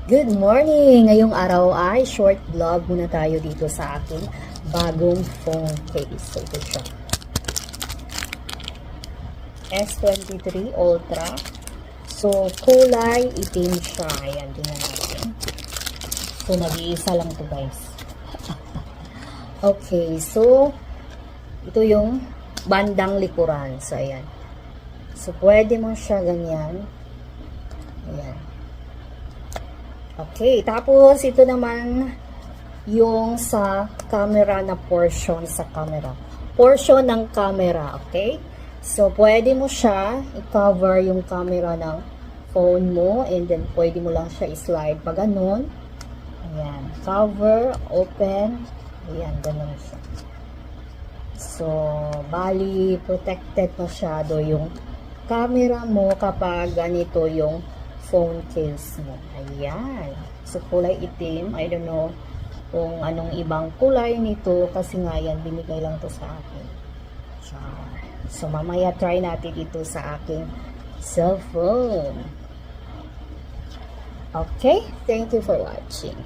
Good morning! Ngayong araw ay short vlog muna tayo dito sa aking bagong phone case. So, ito siya. S23 Ultra. So, kulay itim siya. Ayan, tingnan natin. So, nag-iisa lang to guys. Okay, so, ito yung bandang likuran. So, ayan. So, pwede mo siya ganyan. Ayan. Okay, tapos ito naman yung sa camera na portion sa camera. Portion ng camera, okay? So, pwede mo siya i-cover yung camera ng phone mo and then pwede mo lang siya i-slide pa ganun. Ayan, cover, open. Ayan, ganun siya. So, bali, protected masyado yung camera mo kapag ganito yung phone case mo. Ayan. So, kulay itim. I don't know kung anong ibang kulay nito kasi nga yan, binigay lang to sa akin. So, mamaya try natin ito sa aking cellphone. Okay? Thank you for watching.